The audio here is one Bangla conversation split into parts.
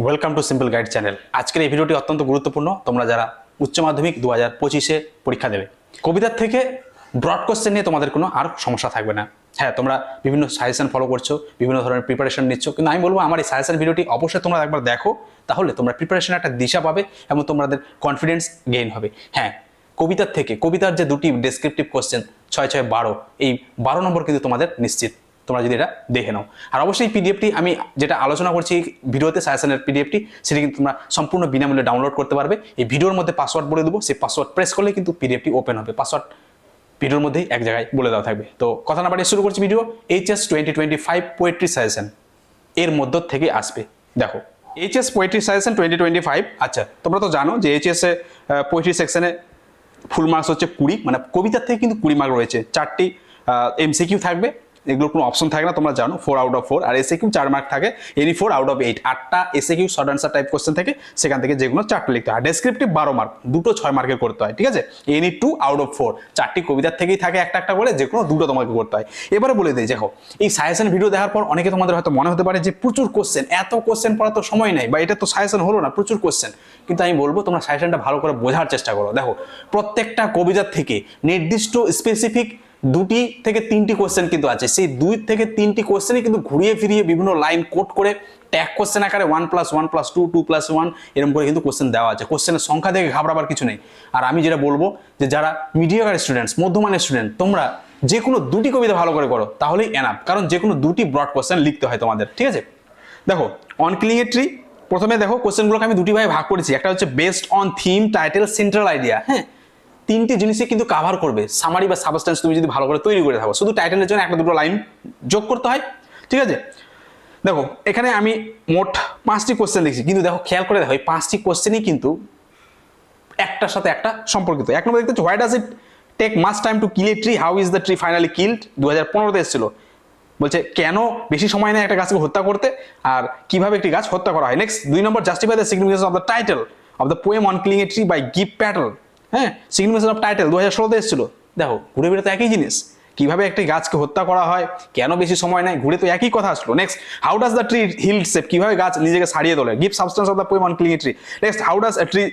Welcome to simple guide channel. আজকের এই ভিডিওটি অত্যন্ত গুরুত্বপূর্ণ। তোমরা যারা উচ্চ মাধ্যমিক 2025-এ পরীক্ষা দেবে, কবিতার থেকে ব্রড কোশ্চেন নিয়ে তোমাদের কোনো আর সমস্যা থাকবে না। হ্যাঁ, তোমরা বিভিন্ন সাজেশন ফলো করছো, বিভিন্ন ধরনের প্রিপারেশন নিচ্ছ, কিন্তু আমি বলবো আমার এই সাজেশন ভিডিওটি অবশ্যই তোমরা একবার দেখো, তাহলে তোমরা প্রিপারেশন একটা দিশা পাবে এবং তোমাদের কনফিডেন্স গেইন হবে। হ্যাঁ, কবিতার থেকে কবিতার যে দুটি ডেসক্রিপটিভ কোশ্চেন 6, 6, 12, এই 12 নম্বর কিন্তু তোমাদের নিশ্চিত, তোমরা যদি এটা দেখে নাও। আর অবশ্যই পিডিএফটি আমি যেটা আলোচনা করছি ভিডিওতে, সাজেশনের পিডিএফটি, সেটি কিন্তু তোমরা সম্পূর্ণ বিনামূল্যে ডাউনলোড করতে পারবে। এই ভিডিওর মধ্যে পাসওয়ার্ড বলে দেবো, সেই পাসওয়ার্ড প্রেস করলে কিন্তু পিডিএফটি ওপেন হবে। পাসওয়ার্ড ভিডিওর মধ্যেই এক জায়গায় বলে দেওয়া থাকবে। তো কথা না বাড়িয়ে শুরু করছি ভিডিও। এইচএস 2025 পোয়েট্রি সাজেশন এর মধ্য থেকে আসবে। দেখো, এইচএস পোয়েট্রি সাজেশন 2025। আচ্ছা, তোমরা তো জানো যে এইচএস এ পোয়েট্রি সেকশনে ফুল মার্কস হচ্ছে 20, মানে কবিতার থেকে কিন্তু 20 মার্ক রয়েছে। 4টি এমসিকিউ থাকবে, এগুলো কোনো অপশন থাকে না, তোমরা জানো। 4 আউট অফ 4, আর এসএকিউ 4 মার্ক থাকে, এনি 4 আউট অফ 8। 8টা SAQ short answer type question থেকে, সেখান থেকে যেগুলো 4টা লিখতে হয়। ডেসক্রিপটিভ 12 মার্ক, দুটো 6 মার্কের করতে হয়, ঠিক আছে। এনি 2 আউট অফ 4, 4টি কবিতার থেকেই থাকে একটা একটা করে, যে কোনো দুটো তোমাকে করতে হয়। এবারে বলে দিই, দেখো এই সাজেশন ভিডিও দেখার পর অনেকে তোমাদের হয়তো মনে হতে পারে যে প্রচুর কোশ্চেন, এত কোশ্চেন পড়ার তো সময় নেই, বা এটা তো সাজেশন হলো না, প্রচুর কোশ্চেন। কিন্তু আমি বলবো তোমরা সাজেশনটা ভালো করে বোঝার চেষ্টা করো। দেখো, প্রত্যেকটা কবিতার থেকে নির্দিষ্ট স্পেসিফিক 2 থেকে 3টি কোশ্চেন কিন্তু আছে। সেই 2 থেকে 3টি কোশ্চেনই কিন্তু ঘুরিয়ে ফিরিয়ে বিভিন্ন লাইন কোট করে ট্যাগ কোশ্চেন আকারে 1+1+2, 2+1 এরকম করে কিন্তু কোশ্চেন দেওয়া আছে। কোশ্চেনের সংখ্যা দেখে ঘাবড়াবার কিছু নেই। আর আমি যেটা বলবো যে যারা মিডিয়ার স্টুডেন্টস, মধ্যমানের স্টুডেন্ট, তোমরা যে কোনো 2টি কবিতা ভালো করে করো তাহলেই এনাফ, কারণ যে কোনো 2টি ব্রড কোশ্চেন লিখতে হয় তোমাদের, ঠিক আছে। দেখো, অন ক্লিং এ ট্রি, প্রথমে দেখো কোশ্চেনগুলোকে আমি 2টি ভাগে ভাগ করেছি। একটা হচ্ছে based on theme, title, central idea. হ্যাঁ, 3টি জিনিসই কিন্তু কভার করবে। সামারি বা সাবস্টেন্স তুমি যদি ভালো করে তৈরি করে থাকো, শুধু টাইটেলের জন্য 1-2 লাইন যোগ করতে হয়, ঠিক আছে। দেখো, এখানে আমি মোট 5টি কোশ্চেন লিখছি, কিন্তু দেখো খেয়াল করে দেখো এই 5টি কোশ্চেনই কিন্তু একটার সাথে একটা সম্পর্কিত। এক নম্বর দেখতে হচ্ছে, why does it take much time to kill a tree, how is the tree finally killed. 2015-তে এসেছিল। বলছে কেন বেশি সময় নেয় একটা গাছকে হত্যা করতে, আর কিভাবে একটি গাছ হত্যা করা হয়। নেক্সট 2 নম্বর, justify the significance of the title of the poem on killing a tree by Gieve Patel. হ্যাঁ, সিগনিফিকেন্স অফ টাইটেল 2016-তে এসেছিল। দেখো, ঘুরে ফিরে তো একই জিনিস, কিভাবে একটি গাছকে হত্যা করা হয়, কেন বেশি সময় নেয়, ঘুরে তো একই কথা আসলো। Next, how does the tree heal self, কিভাবে গাছ নিজেকে ছাড়িয়ে তোলে। Give substance of the poem on killing a tree. Next, how does a tree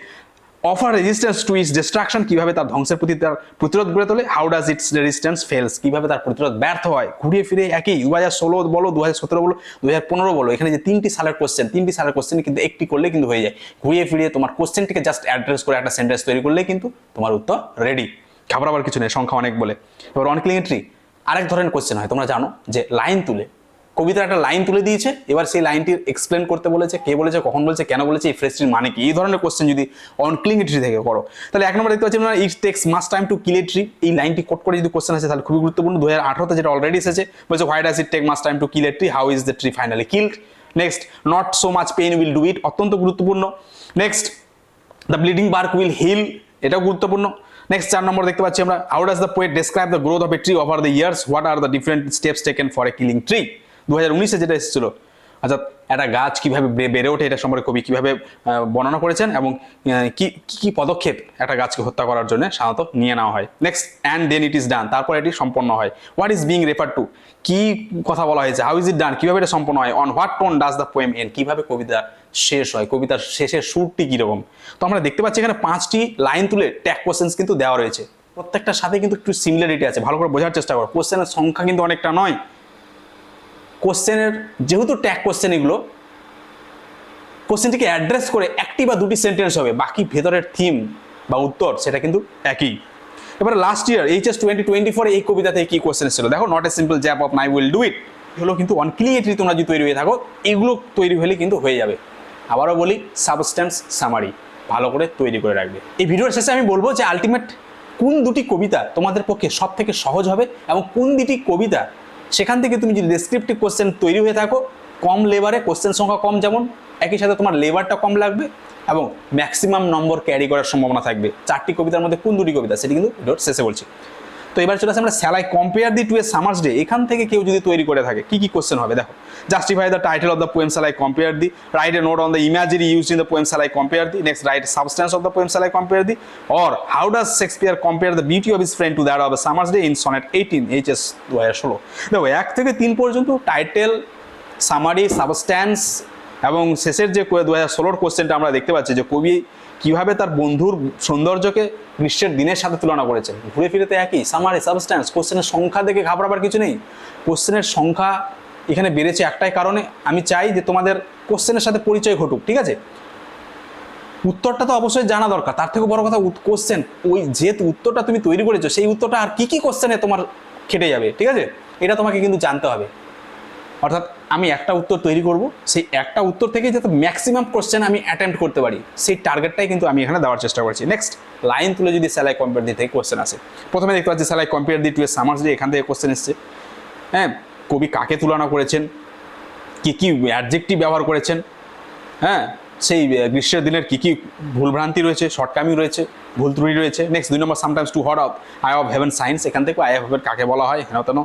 offer resistance to its destruction, কিভাবে তার ধ্বংসের প্রতি তার প্রতিরোধ গড়ে তোলে। How does its resistance fails, কিভাবে তার প্রতিরোধ ব্যর্থ হয়। ঘুরিয়ে ফিরে একই, 2016 বলো, 2017 বলো, 2015 বলো, এখানে যে 3টি সালের কোশ্চেন, 3টি সালের কোশ্চেন কিন্তু একটি করলে কিন্তু হয়ে যায়। ঘুরিয়ে ফিরিয়ে তোমার কোশ্চেনটিকে জাস্ট অ্যাড্রেস করে একটা সেন্টেন্স তৈরি করলে কিন্তু তোমার উত্তর রেডি। ঘাবড়াবার কিছু নেই, সংখ্যা অনেক বলে। এবার অন ক্লিং এ ট্রি আরেক ধরনের কোশ্চেন হয়, তোমরা জানো যে লাইন তুলে, কবিতার একটা লাইন তুলে দিয়েছে, এবার সেই লাইনটির এক্সপ্লেন করতে বলেছে, কে বলেছে, কখন বলেছে, কেন বলেছে, এই ফ্রেজটির মানে কি। এই ধরনের কোশ্চেন যদি অন ক্লিং এ ট্রি থেকে করো, তাহলে 1 নম্বর দেখতে পাচ্ছি it takes much time to kill a tree. এই লাইনটি কোট করে যদি কোশ্চেন আসে তাহলে খুবই গুরুত্বপূর্ণ। 2018-তে যেটা অলরেডি এসেছে, বলছে why does it take much time to kill a tree, how is the tree finally killed. Next, not so much pain will do it, অত্যন্ত গুরুত্বপূর্ণ। Next, the bleeding bark will heal, এটাও গুরুত্বপূর্ণ। নেক্সট 4 নম্বর দেখতে পাচ্ছি আমরা, how does the poet describe the growth of a tree over the years, what are the different steps taken for a killing tree. 2019-এ যেটা এসেছিল। আচ্ছা, একটা গাছ কিভাবে বেড়ে ওঠে এটা সম্পর্কে কবি কিভাবে বর্ণনা করেছেন, এবং কি কি পদক্ষেপ একটা গাছকে হত্যা করার জন্য সাধারণত নিয়ে নেওয়া হয়। Next, and then it is done, তারপর এটি সম্পন্ন হয়। What is being refer to, কি কথা বলা হয়েছে। হাউ ইজ ইট ডান, কিভাবে এটা সম্পন্ন হয়। On what tone does the poem end, কিভাবে কবিতা শেষ হয়, কবিতার শেষের সুরটি কিরকম। তো আমরা দেখতে পাচ্ছি এখানে 5টি লাইন তুলে ট্যাগ কোশ্চেন্স কিন্তু দেওয়া রয়েছে। প্রত্যেকটার সাথে কিন্তু একটু সিমিলারিটি আছে, ভালো করে বোঝার চেষ্টা করো। কোশ্চেনের সংখ্যা কিন্তু অনেকটা নয়। কোশ্চেনের যেহেতু ট্যাগ কোশ্চেন, এগুলো কোশ্চেনটিকে অ্যাড্রেস করে 1টি বা 2টি সেন্টেন্স হবে, বাকি ভেতরের থিম বা উত্তর সেটা কিন্তু একই। এবারে লাস্ট ইয়ার এইচএস 2024 এই কবিতা থেকে কি কোশ্চেন ছিল দেখো, not a simple zap of নাই উইল ডু ইট। হলো কিন্তু অন ক্লিং এ ট্রি তোমরা যদি তৈরি হয়ে থাকো, এগুলো তৈরি হলে কিন্তু হয়ে যাবে। আবারও বলি, সাবস্টেন্স, সামারি ভালো করে তৈরি করে রাখবে। এই ভিডিওর শেষে আমি বলবো যে আলটিমেট কোন 2টি কবিতা তোমাদের পক্ষে সব থেকে সহজ হবে, এবং কোন 2টি কবিতা সেখান থেকে তুমি যদি ডেসক্রিপটিভ কোশ্চেন তৈরি হয়ে থাকো, কম লেবারে, কোশ্চেন সংখ্যা কম যেমন, একই সাথে তোমার লেবারটা কম লাগবে এবং ম্যাক্সিমাম নম্বর ক্যারি করার সম্ভাবনা থাকবে। 4টি কবিতার মধ্যে কোন 2টি কবিতা সেটি কিন্তু ভিডিওর শেষে বলছি। তো এবার চলে আসে আমরা shall I compare thee to a summer's day. এখান থেকে কেউ যদি তৈরি করে থাকে কি কি কোশ্চেন হবে দেখো, justify the title of the poem shall I compare thee, write a note on the imaginary used in the poem shall I compare thee, next write substance of the poem shall I compare thee, or how does Shakespeare compare the beauty of his friend to that of a summer's day in sonnet 18 HS 2016। দেখো 1 থেকে 3 পর্যন্ত টাইটেল, সামারি, সাবস্টেন্স, এবং শেষের যে 2016 কোশ্চেনটা আমরা দেখতে পাচ্ছি যে কবি কিভাবে তার বন্ধুর সৌন্দর্যকে গ্রীষ্মের দিনের সাথে তুলনা করেছেন। ঘুরে ফিরেতে একই, সামারি, সাবস্ট্যান্স। কোশ্চেনের সংখ্যা দেখে ঘাবড়াবার কিছু নেই। কোশ্চেনের সংখ্যা এখানে বেড়েছে একটাই কারণে, আমি চাই যে তোমাদের কোশ্চেনের সাথে পরিচয় ঘটুক, ঠিক আছে? উত্তরটা তো অবশ্যই জানা দরকার, তার থেকে বড় কথা কোশ্চেন, ওই যেহেতু উত্তরটা তুমি তৈরি করেছো সেই উত্তরটা আর কি কি কোশ্চেনে তোমার খেটে যাবে, ঠিক আছে? এটা তোমাকে কিন্তু জানতে হবে। অর্থাৎ আমি একটা উত্তর তৈরি করব, সেই একটা উত্তর থেকে যাতে ম্যাক্সিমাম কোশ্চেন আমি অ্যাটেম্প্ট করতে পারি, সেই টার্গেটটাই কিন্তু আমি এখানে দেওয়ার চেষ্টা করছি। নেক্সট, লাইন তুলে যদি স্যালাই কম্পেয়ার দিয়ে থেকে কোশ্চেন আসে, প্রথমে দেখতে পাচ্ছি shall I compare thee to a summer's day, এখান থেকে কোশ্চেন এসছে। হ্যাঁ, কবি কাকে তুলনা করেছেন, কি কি অ্যাডজেক্টিভ ব্যবহার করেছেন, হ্যাঁ, সেই গ্রীষ্মের দিনের কী কী ভুলভ্রান্তি রয়েছে, শর্টকামি রয়েছে, ভুল ত্রুটি রয়েছে। নেক্সট 2 নম্বর, sometimes too hot of eye of heaven shines, এখান থেকে আই অফ হেভেন কাকে বলা হয়, হেন তেন,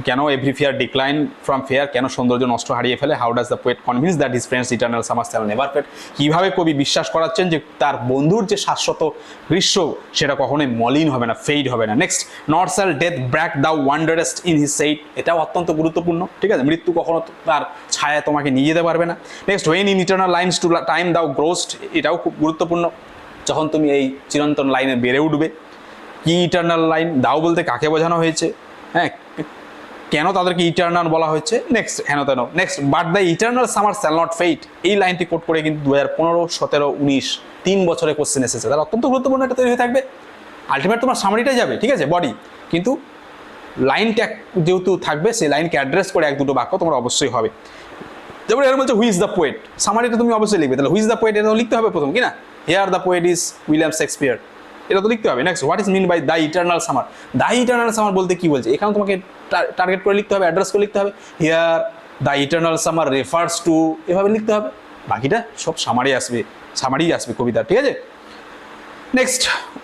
কেন every fair decline from fair, কেন সৌন্দর্য নষ্ট হারিয়ে ফেলে, how does the poet convince that his friend's eternal summer shall never fade, কীভাবে কবি বিশ্বাস করাচ্ছেন যে তার বন্ধুর যে শাশ্বত গ্রীষ্ম সেটা কখনোই মলিন হবে না, ফেইড হবে না। Next, not shall death brag the wanderest in his shade, এটাও অত্যন্ত গুরুত্বপূর্ণ, ঠিক আছে? মৃত্যু কখনো তার ছায়া তোমাকে নিয়ে যেতে পারবে না। Next, when in eternal lines to time thou growest, এটাও খুব গুরুত্বপূর্ণ, যখন তুমি এই চিরন্তন লাইনে বেড়ে উঠবে। কি ইটার্নাল লাইন, দাও বলতে কাকে বোঝানো হয়েছে, হ্যাঁ, কেন তাদেরকে ইটার্নাল বলা হচ্ছে, নেক্সট হেন তেন। Next, but the eternal summer shall not fade, এই লাইনটি কোট করে কিন্তু 2015, 17, 19 3 বছরে কোশ্চেন এসেছে, তাহলে অত্যন্ত গুরুত্বপূর্ণ একটা তৈরি হয়ে থাকবে। আলটিমেট তোমার সামারিটাই যাবে, ঠিক আছে, বডি, কিন্তু লাইনটা যেহেতু থাকবে সেই লাইনকে অ্যাড্রেস করে 1-2 বাক্য তোমার অবশ্যই হবে। যেমন এর বলছে হুই ইজ দ্য পোয়েট, সামারিটা তুমি অবশ্যই লিখবে, তাহলে হুই ইজ দ্য পোয়েট এটা লিখতে হবে প্রথম, কি না? Here the poet is William Shakespeare, এটা তো লিখতে হবে। Next, what is mean by the eternal summer, the eternal summer বলতে কি বলছে, এখানে তোমাকে টার্গেট করে লিখতে হবে, অ্যাড্রেস করে লিখতে হবে। Here the eternal summer refers to, এভাবে লিখতে হবে, বাকিটা সব সামারি আসবে কবিতার, ঠিক আছে? নেক্সট,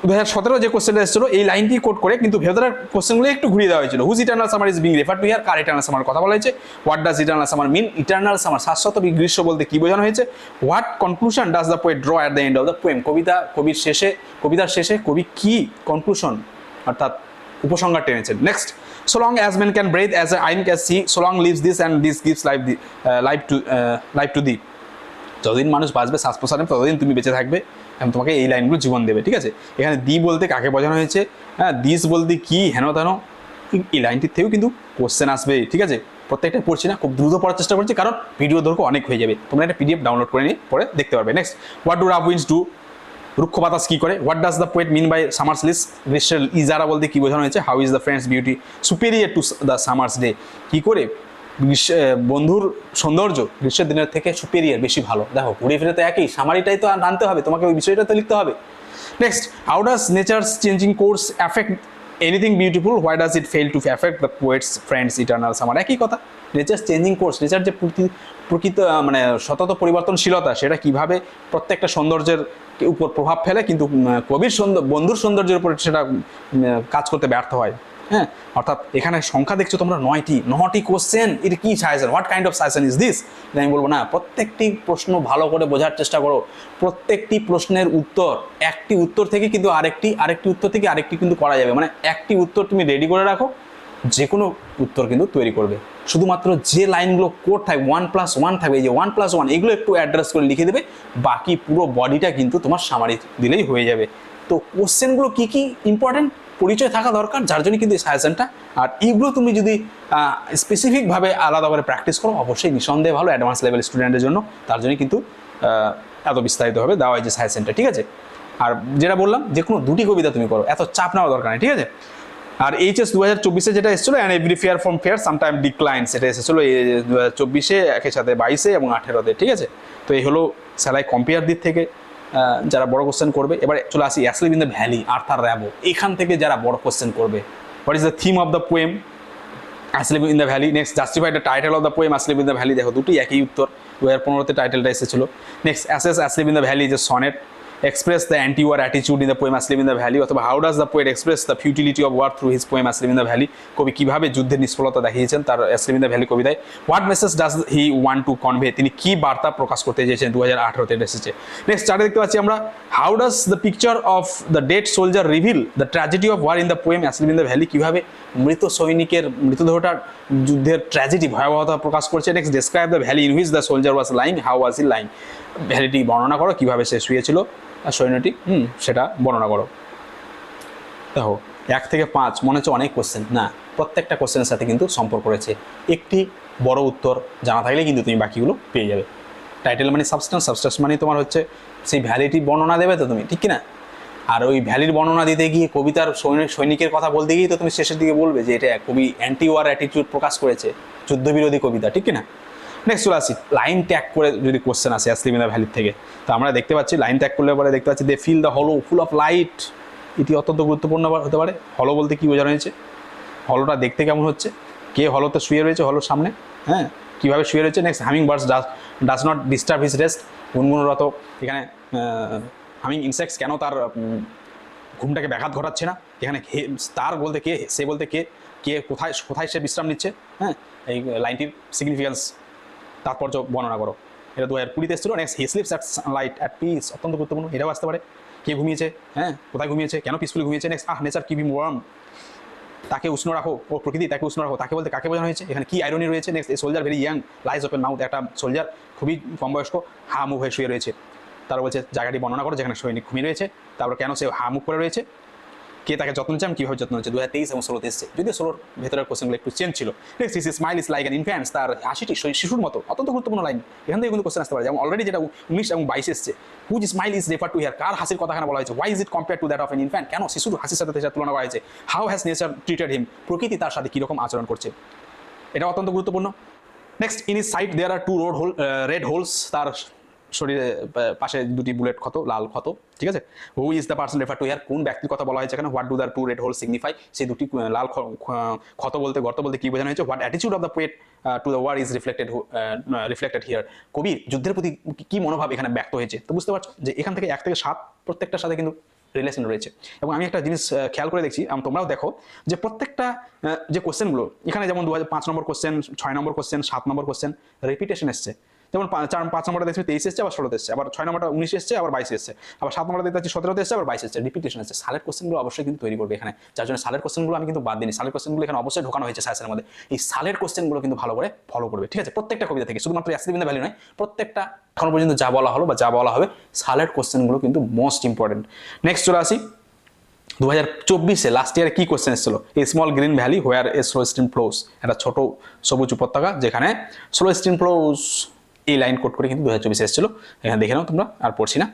2017 যে কোশ্চেনটা এসেছিল এই লাইনটি কোট করে কিন্তু ভেতরের কোশ্চেনগুলো একটু ঘুরিয়ে দেওয়া হয়েছিল। Whose eternal summer is being refer to here, কার ইটার্নাল সামার কথা বলা হয়েছে। What does eternal summer mean, eternal summer শাশ্বত গ্রীষ্ম বলতে কি বোঝানো হয়েছে। What conclusion does the poet draw at the end of the poem, কবিতার শেষে কবি কি কনক্লুশন অর্থাৎ উপসংহার টেনেছেন। Next, so long as man can breathe as I can see, so long lives this and this gives life to thee, যতদিন মানুষ বাঁচবে শ্বাস প্রশ্বাস নেবে ততদিন তুমি বেঁচে থাকবে এবং তোমাকে এই লাইনগুলো জীবন দেবে, ঠিক আছে? এখানে দি বলতে কাকে বোঝানো হয়েছে, হ্যাঁ, দিস বলতে কি, হেন তেন, এই লাইনটির থেকেও কিন্তু কোশ্চেন আসবে, ঠিক আছে? প্রত্যেকটা পড়ছি না, খুব দ্রুত পড়ার চেষ্টা করছি কারণ ভিডিও দৈর্ঘ্য অনেক হয়ে যাবে, তোমরা একটা PDF ডাউনলোড করে নিয়ে পরে দেখতে পারবে। Next, what do rough winds do, রুক্ষ বাতাস কি করে। What does the poet mean by summer's lease, গ্রীষ্মের ইজারা বলতে কি বোঝানো হয়েছে। How is the friend's beauty superior to the summer's day, কি করে বন্ধুর সৌন্দর্য গ্রীষ্মের দিনের থেকে সুপিরিয়ার, বেশি ভালো। দেখো ঘুরে ফিরে তো একই, সামারিটাই তো আনতে হবে তোমাকে, ওই বিষয়টা তো লিখতে হবে। Next, how does nature's changing course affect anything beautiful, why does it fail to affect the poet's friend's eternal summer, একই কথা। নেচার চেঞ্জিং কোর্স, নেচার যে প্রকৃত মানে সতত পরিবর্তনশীলতা, সেটা কিভাবে প্রত্যেকটা সৌন্দর্যের উপর প্রভাব ফেলে কিন্তু কবির বন্ধুর সৌন্দর্যের উপর সেটা কাজ করতে ব্যর্থ হয়। হ্যাঁ, অর্থাৎ এখানে সংখ্যা দেখছো তোমরা 9টি কোশ্চেন, এটা কি suggestion, what kind of suggestion is this, আমি বলবো না, প্রত্যেকটি প্রশ্ন ভালো করে বোঝার চেষ্টা করো। প্রত্যেকটি প্রশ্নের উত্তর, একটি উত্তর থেকে কিন্তু আরেকটি উত্তর থেকে আরেকটি কিন্তু করা যাবে, মানে একটি উত্তর তুমি রেডি করে রাখো, যে কোনো উত্তর কিন্তু তৈরি করবে। শুধুমাত্র যে লাইনগুলো কোড থাকবে 1+1 থাকবে, এই যে 1+1 এগুলো একটু অ্যাড্রেস করে লিখে দেবে, বাকি পুরো বডিটা কিন্তু তোমার সামারি দিলেই হয়ে যাবে। তো কোশ্চেনগুলো কি কি ইম্পর্টেন্ট পরিচয় থাকা দরকার, যার জন্য কিন্তু এই সাজেশনটা। আর এইগুলো তুমি যদি স্পেসিফিকভাবে আলাদা করে প্র্যাকটিস করো, অবশ্যই নিঃসন্দেহে ভালো অ্যাডভান্স লেভেল স্টুডেন্টের জন্য, তার জন্য কিন্তু এত বিস্তারিতভাবে দেওয়া হয় যে সাজেশনটা, ঠিক আছে? আর যেটা বললাম, যে কোনো 2টি কবিতা তুমি করো, এত চাপ নেওয়া দরকার নেই, ঠিক আছে? আর HS 2024 যেটা এসেছিলো and every fair from fair sometime decline, সেটা এসেছিলো 2024 একই সাথে 22 এবং 18-তে, ঠিক আছে? তো এই হলো স্যালাই কম্পেয়ার দিক থেকে যারা বড় কোশ্চেন করবে। এবারে চলে আসি asleep in the valley, Arthur Rimbaud, এখান থেকে যারা বড় কোশ্চেন করবে। What is the theme of the poem, asleep in the valley. Next, justify the title of the poem, asleep in the valley, দেখো দুটোই একই উত্তর, 2015-তে টাইটেলটা এসেছিলো। Next, asleep in the valley is a sonnet, express the anti-war attitude in the poem Asleep in the Valley, অথবা how does the poet express the futility of war through his poem Asleep in the Valley, কবি কিভাবে যুদ্ধের নিষ্ফলতা দেখিয়েছেন তার Asleep in the Valley কবিতায়, what message does he want to convey, তিনি কি বার্তা প্রকাশ করতে চেয়েছেন 2018 তে এসেছে। নেক্সট চার্টে দেখতে পাচ্ছি আমরা how does the picture of the dead soldier reveal the tragedy of war in the poem Asleep in the Valley, কিভাবে মৃত সৈনিকের মৃতদেহটার যুদ্ধের ট্র্যাজেডি ভয়াবহতা প্রকাশ করছে। Next describe the valley in which the soldier was lying, how was he lying, ভ্যালিটি বর্ণনা করো কিভাবে সে শুয়েছিল আর সৈন্যটি সেটা বর্ণনা করো। দেখো 1 থেকে 5 মনে হচ্ছে অনেক কোশ্চেন, না প্রত্যেকটা কোশ্চেনের সাথে কিন্তু সম্পর্ক রয়েছে, একটি বড় উত্তর জানা থাকলে কিন্তু তুমি বাকিগুলো পেয়ে যাবে। টাইটেল মানে সাবস্টেন্স, সাবস্টেন্স মানে তোমার হচ্ছে সেই ভ্যালিটি বর্ণনা দেবে তো তুমি, ঠিক কি না? আর ওই ভ্যালির বর্ণনা দিতে গিয়ে কবিতার সৈনিকের কথা বলতে গিয়ে তো তুমি শেষের দিকে বলবে যে এটা কবি অ্যান্টি ওয়ার অ্যাটিটিউড প্রকাশ করেছে, যুদ্ধবিরোধী কবিতা, ঠিক কি না? নেক্সট চলে আসি লাইন ট্যাগ করে যদি কোশ্চেন আসে Asleep in the Valley থেকে, তো আমরা দেখতে পাচ্ছি লাইন ট্যাগ করলে পরে দেখতে পাচ্ছি দে ফিল দ্য হলো ফুল অফ লাইট, এটি অত্যন্ত গুরুত্বপূর্ণ হতে পারে। হলো বলতে কি বোঝানো হয়েছে, হলোটা দেখতে কেমন হচ্ছে, কে হলোতে শুয়ে রয়েছে হলোর সামনে, হ্যাঁ কীভাবে শুয়ে রয়েছে। Next humming birds does not disturb his rest, গুনগুনরত এখানে হামিং ইনসেক্টস কেন তার ঘুমটাকে ব্যাঘাত ঘটাচ্ছে না, এখানে তার বলতে কে, সে বলতে কে, কে কোথায় কোথায় সে বিশ্রাম নিচ্ছে, হ্যাঁ এই লাইনটির সিগনিফিক্যান্স তাৎপর্য বর্ণনা করো। এটা 2020 এসেছিল। Next he slips at Sunlight at peace, অত্যন্ত গুরুত্বপূর্ণ, এটাও আসতে পারে, কে ঘুমিয়েছে, হ্যাঁ কোথায় ঘুমিয়েছে, কেন পিসফুলি ঘুমিয়েছে। Next nature keep him warm, তাকে উষ্ণ রাখো, ও প্রকৃতি তাকে উষ্ণ রাখো, তাকে বলতে কাকে বোঝানো হয়েছে, এখানে কি আইরনি রয়েছে। নেক্সট এই soldier very young lies open mouth, একটা সোলজার খুবই কম বয়স্ক হা মুখ হয়ে শুয়ে রয়েছে, তারা বলছে জায়গাটি বর্ণনা করো যেখানে সৈনিক ঘুমিয়ে রয়েছে, তারপর কেন সে হা মুখ করে রয়েছে, কে তাকে যত্ন নিচ্ছে, আমি কীভাবে যত্ন নিচ্ছে। 2023 এবং 16 এসেছে, যদিও 16 ভেতরের কোশ্চেনগুলো একটু চেঞ্জ ছিল। Next his smile is like an infants, তার হাসিটি শিশুর মতো, অত্যন্ত গুরুত্বপূর্ণ লাইন, এখান থেকে কিন্তু কোশ্চেন আসতে পারে। যেমন অলরেডি যেটা 19 এবং 22 এসেছে, whose smile is refer to here, কার হাসির কথা এখানে বলা হয়েছে, why is it compare to that of an infant, কেন শিশুর হাসির সাথে তুলনা করা হয়েছে। How has nature treated him, প্রকৃতি তার সাথে কীরকম আচরণ করছে, এটা অত্যন্ত গুরুত্বপূর্ণ। Next in his side there are 2 red holes, তার শরীরে পাশে 2টি বুলেট ক্ষত, লাল ক্ষত, ঠিক আছে। Who is the person refer to here, কোন ব্যক্তির কথা বলা হয়েছে এখানে। What do the 2 red holes signify, সেই 2টি লাল ক্ষত বলতে গর্ত বলতে কি বোঝানো হয়েছে। What attitude of the poet to the war is reflected here, কবির যুদ্ধের প্রতি কি মনোভাব এখানে ব্যক্ত হয়েছে। তো বুঝতে পারছো যে এখান থেকে 1 থেকে 7 প্রত্যেকটার সাথে কিন্তু রিলেশন রয়েছে। এবং আমি একটা জিনিস খেয়াল করে দেখছি, তোমরাও দেখো যে প্রত্যেকটা যে কোশ্চেনগুলো এখানে, যেমন 5 নম্বর কোশ্চেন, 6 নম্বর কোশ্চেন, 7 নম্বর কোশ্চেন রিপিটেশন এসছে। যেমন 5 নম্বরটা দেখছি 23 এসছে, আবার 16 এসছে, আবার 6 নম্বরটা 19 এসছে, আবার 22 এসছে, আবার 7 নম্বরটা দেখতে পাচ্ছি 17 এসছে, আবার 22 এসছে, রিপিটেশন এসছে। সালের কোশ্চেনগুলো অবশ্যই কিন্তু তৈরি করবে এখানে, যার জন্য সালের কোশ্চেনগুলো আমি কিন্তু বাদ দিইনি, সালের কোশ্চেনগুলো এখানে অবশ্যই ঢোকানো হয়েছে সায়েন্সের মধ্যে। এই সালের কোশ্চেনগুলো কিন্তু ভালো করে ফলো করবে, ঠিক আছে, প্রত্যেকটা কবিতা থেকে, শুধুমাত্র Asleep in the Valley নয়, প্রত্যেকটা এখনো পর্যন্ত যা বলা হলো বা যা বলা হবে, সালের কোশ্চেনগুলো কিন্তু মোস্ট ইম্পর্টেন্ট। নেক্সট চলে আসি 2024-এ লাস্ট ইয়ারে কি কোশ্চেন এসেছিল, a small green valley where a slow stream flows, একটা ছোট সবুজ উপত্যকা যেখানে স্লো স্ট্রিম ফ্লোস, এই লাইন কোড করে কিন্তু 2024-এ এসেছিল। এখানে দেখে নাও তোমরা, আর পড়ছি না।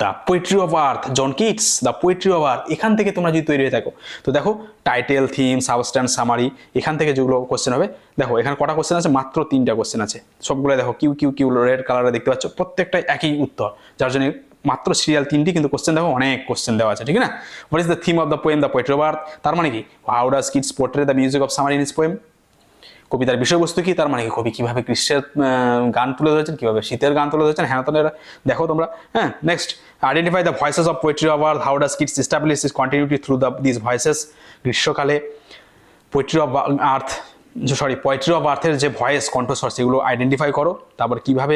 The poetry of earth, John Keats, the poetry of earth, এখান থেকে তোমরা যদি তৈরি হয়ে থাকো, তো দেখো টাইটেল, থিম, সাবস্ট্যান্স, সামারি, এখান থেকে যেগুলো কোশ্চেন হবে, দেখো এখানে কটা কোশ্চেন আছে, মাত্র 3টা কোশ্চেন আছে, সবগুলো দেখো কিউ কিউ কিউ রেড কালারে দেখতে পাচ্ছ, প্রত্যেকটাই একই উত্তর, যার জন্য মাত্র সিরিয়াল 3টি কিন্তু কোশ্চেন, দেখো অনেক কোশ্চেন দেওয়া আছে, ঠিক না। What is the theme of the poem the poetry of earth, তার মানে কি, how does Keats portray the music of summer in his poem, কবিতার বিষয়বস্তু কি, তার মানে কি কবি কিভাবে গ্রীষ্মের গান তুলে ধরেছেন, কিভাবে শীতের গান তুলে ধরেছেন, হ্যাঁ তাহলে দেখো তোমরা। হ্যাঁ next identify the voices of poetry of earth, how does Keats establish his continuity through this voices, গ্রীষ্মকালে poetry of earth, poetry of আর্থের যে ভয়েস, কণ্ঠস্বর, সেগুলো আইডেন্টিফাই করো, তারপর কিভাবে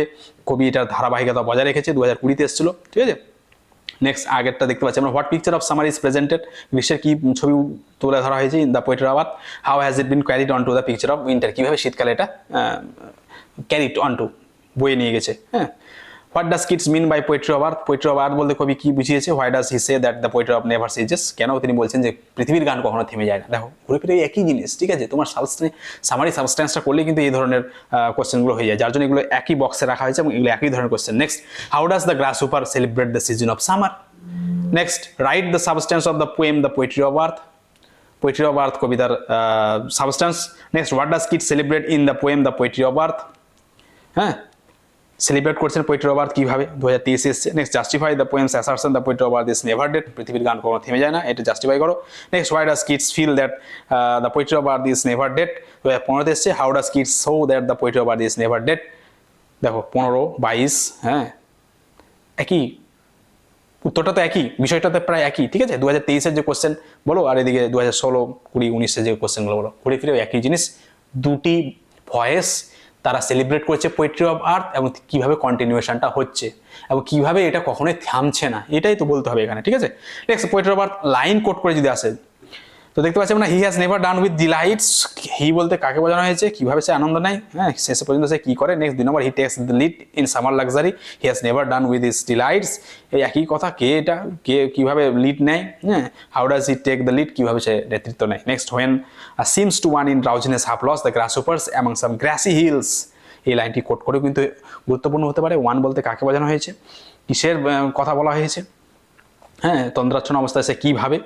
কবি এটার ধারাবাহিকতা বজায় রেখেছে, 2020-তে এসেছিল, ঠিক আছে। নেক্সট আগেরটা দেখতে পাচ্ছি আমরা, what picture of summer is presented, গ্রীষ্মের কি ছবি তুলে ধরা হয়েছে in the poetry of earth, how has it been carried on to the picture of winter, কিভাবে শীতকালে এটা ক্যারিড অন টু বয়ে নিয়ে গেছে। হ্যাঁ what does Keats mean by poetry of earth, poetry of earth বলতে কবি কি বুঝিয়েছে। Why does he say that the poetry of never ceases, কেন তিনি বলছেন যে পৃথিবীর গান কখনো থেমে যায় না। দেখো ঘুরে ফিরে একই জিনিস, ঠিক আছে, তোমার সামারি সাবস্ট্যান্সটা করলে কিন্তু এই ধরনের কোশ্চেনগুলো হয়ে যায়, যার জন্য এগুলো একই বক্সে রাখা হয়েছে এবং এগুলো একই ধরনের question. Next how does the grasshopper celebrate the season of summer. Next write the substance of the poem the poetry of earth, poetry of earth কবিতার substance. Next what does Keats celebrate in the poem the poetry of earth, হ্যাঁ সেলিব্রেট করছেন পোয়েট্রি অফ আর্থ কিভাবে, 2023 এসছে। Next justify the poem's assertion the poetry of earth is never dead, পৃথিবীর গান কখনো থেমে যায় না, এটা জাস্টিফাই করো। Next why does Keats feel that the poetry of earth is never dead, 2015-তে এসছে। How does Keats show that the poetry of earth is never dead, দেখো 15, 22, হ্যাঁ একই উত্তরটা তো একই, বিষয়টা তো প্রায় একই, ঠিক আছে? 2023-এর যে কোশ্চেন বলো আর এদিকে 2016, 20, 19-এর যে কোশ্চেনগুলো বলো, ঘুরে ফিরে একই জিনিস। দুটি ভয়েস তারা সেলিব্রেট করছে পোয়েট্রি অফ আর্থ, এবং কিভাবে কন্টিনিউয়েশনটা হচ্ছে এবং কিভাবে এটা কখনোই থামছে না, এটাই তো বলতে হবে এখানে, ঠিক আছে? Next, poetry of earth line quote করে যদি আসে, তো দেখতে পাচ্ছি আমরা he has never done with delights. He বলতে কাকে বোঝানো হয়েছে, কিভাবে সে আনন্দ নেয়, হ্যাঁ, শেষ পর্যন্ত সে কি করে। Next 2 number, he takes the lead in summer luxury, he has never done with his delights. এই একই কথা, এটা কে কিভাবে লিড নেয়, হ্যাঁ, how does he take the lead, কিভাবে সে নেতৃত্ব নেয়। Next, when seems to one in drowsiness half lost the grasshopper's among some grassy hills. এই লাইনটি কোট করে কিন্তু গুরুত্বপূর্ণ হতে পারে। ওয়ান বলতে কাকে বোঝানো হয়েছে, কিসের কথা বলা হয়েছে, হ্যাঁ, তন্দ্রাচ্ছন্ন অবস্থায় সে কীভাবে।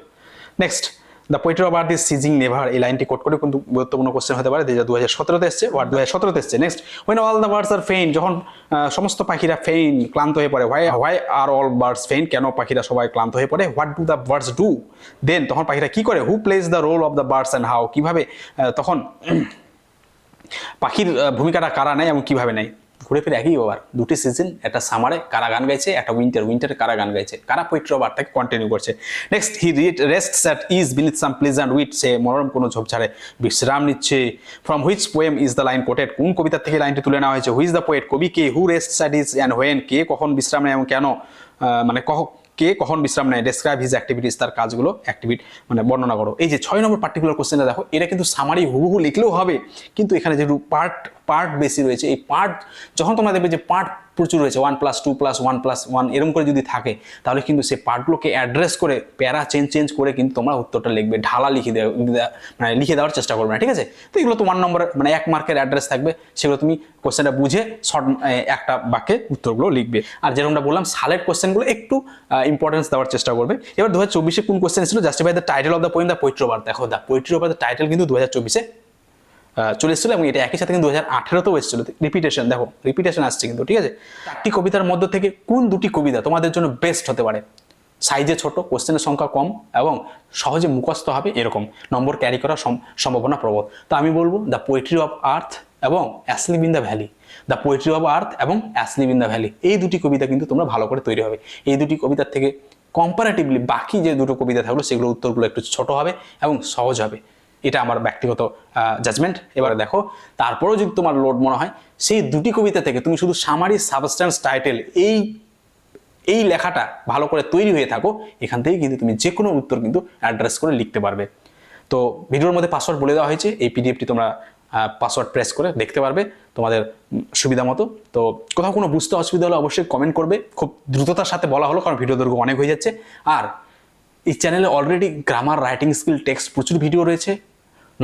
Next, the poetry of earth is seizing never, এই লাইনটি কোট করে কিন্তু গুরুত্বপূর্ণ কোশ্চেন হতে পারে, 2017-তে এসছে, 2017-তে এসছে। Next, when all the birds are faint, যখন সমস্ত পাখিরা ফেইন, ক্লান্ত হয়ে পড়ে। Why are all birds faint, কেন পাখিরা সবাই ক্লান্ত হয়ে পড়ে। What do the birds do, then তখন পাখিরা কি করে। Who plays the role of the birds and how, কিভাবে তখন পাখির ভূমিকাটা কারা নেয় এবং কিভাবে নেয়। ঘুরে ফিরে একই ব্যাপার, দুটি সিজন, একটা সামারে কারা গান গাইছে, একটা উইন্টারে কারা গান গাইছে, কারা পোয়েট্রি অফ আর্থটাকে কন্টিনিউ করছে। Next, he rests at ease beneath some pleasant weed, সে মনোরম কোনো ঝোপঝাড়ে বিশ্রাম নিচ্ছে। From which poem is the line quoted, কোন কবিতা থেকে লাইনটি তুলে নেওয়া হয়েছে। হুইজ দ্য পোয়েট, কবি কে। Who rests at ease and when, কে কখন বিশ্রাম নেয় এবং কেন, মানে কে কখন বিশ্রাম নেয়। ডেসক্রাইব হিজ অ্যাক্টিভিটিস, তার কাজগুলো মানে বর্ণনা করো। এই যে 6 নম্বর পার্টিকুলার কোশ্চেনটা দেখো, এটা কিন্তু সামারি হুবহু লিখলেও হবে, কিন্তু এখানে যেহেতু পার্ট বেশি রয়েছে, এই পার্ট যখন তোমরা দেখবে যে পার্ট প্রচুর রয়েছে, 1+2+1+1 এরকম করে যদি থাকে, তাহলে কিন্তু সেই পার্টগুলোকে অ্যাড্রেস করে প্যারা চেঞ্জ করে কিন্তু তোমরা উত্তরটা লিখবে, ঢালা লিখে দেওয়ার চেষ্টা করবে না, ঠিক আছে? তো এগুলো তো 1 নম্বরের 1 মার্কের অ্যাড্রেস থাকবে, সেগুলো তুমি কোশ্চেনটা বুঝে শর্ট একটা বাক্যে উত্তরগুলো লিখবে। আর যেরকমটা বললাম, সালের কোশ্চেনগুলো একটু ইম্পর্টেন্স দেওয়ার চেষ্টা করবে। এবার 2024-এ কোন কোশ্চেন ছিল, justify the title of the poem the poetry of earth. দেখো, the poetry of earth title কিন্তু 2024-এ চলে এসেছিল, এবং এটা একই সাথে কিন্তু 2018-তেও এসেছিল। রিপিটেশন, দেখো রিপিটেশন আসছে কিন্তু, ঠিক আছে? 4টি কবিতার মধ্য থেকে কোন 2টি কবিতা তোমাদের জন্য বেস্ট হতে পারে, সাইজে ছোট, কোশ্চেনের সংখ্যা কম এবং সহজে মুখস্থ হবে, এরকম নম্বর ক্যারি করার সম্ভাবনা প্রবল। তো আমি বলবো দ্য পোয়েট্রি অফ আর্থ এবং অ্যাসলিভ in the valley. The poetry of আর্থ এবং অ্যাসলিভ ইন দ্য ভ্যালি, এই 2টি কবিতা কিন্তু তোমরা ভালো করে তৈরি হবে। এই 2টি কবিতার থেকে কম্পারেটিভলি বাকি যে 2টো কবিতা থাকলো, সেগুলো উত্তরগুলো একটু ছোট হবে এবং সহজ হবে, এটা আমার ব্যক্তিগত জাজমেন্ট। এবারে দেখো, তারপরেও যদি তোমার লোড মনে হয়, সেই 2টি কবিতা থেকে তুমি শুধু সামারি, সাবস্ট্যান্স, টাইটেল এই লেখাটা ভালো করে তৈরি হয়ে থাকো, এখান থেকে কিন্তু তুমি যে কোনো উত্তর কিন্তু অ্যাড্রেস করে লিখতে পারবে। তো ভিডিওর মধ্যে পাসওয়ার্ড বলে দেওয়া হয়েছে, এই পিডিএফটি তোমরা পাসওয়ার্ড প্রেস করে দেখতে পারবে তোমাদের সুবিধা মতো। তো কোথাও কোনো বুঝতে অসুবিধা হলে অবশ্যই কমেন্ট করবে, খুব দ্রুততার সাথে বলা হলো কারণ ভিডিও দৈর্ঘ্য অনেক হয়ে যাচ্ছে। আর এই চ্যানেলে already grammar, writing skill, text প্রচুর ভিডিও রয়েছে।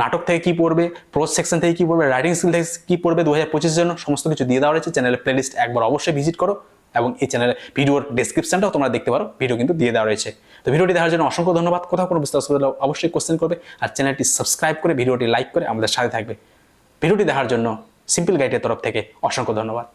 নাটক থেকে কি পড়বে, প্রোজ সেকশন থেকে কি পড়বে, রাইটিং স্কিল থেকে কি পড়বে 2025-এর জন্য, সমস্ত কিছু দিয়ে দেওয়া রয়েছে। চ্যানেলের প্লেলিস্ট একবার অবশ্যই ভিজিট করো, এবং এই চ্যানেলের ভিডিওর ডেসক্রিপশনটাও তোমরা দেখতে পারো, ভিডিও কিন্তু দিয়ে দেওয়া রয়েছে। তো ভিডিওটি দেখার জন্য অসংখ্য ধন্যবাদ। কোথাও কোনো বুঝতে অসুবিধা হলে অবশ্যই কোশ্চেন করবে, আর চ্যানেলটি সাবস্ক্রাইব করে ভিডিওটি লাইক করে আমাদের সাথে থাকবে। ভিডিওটি দেখার জন্য সিম্পল গাইডের তরফ থেকে অসংখ্য ধন্যবাদ।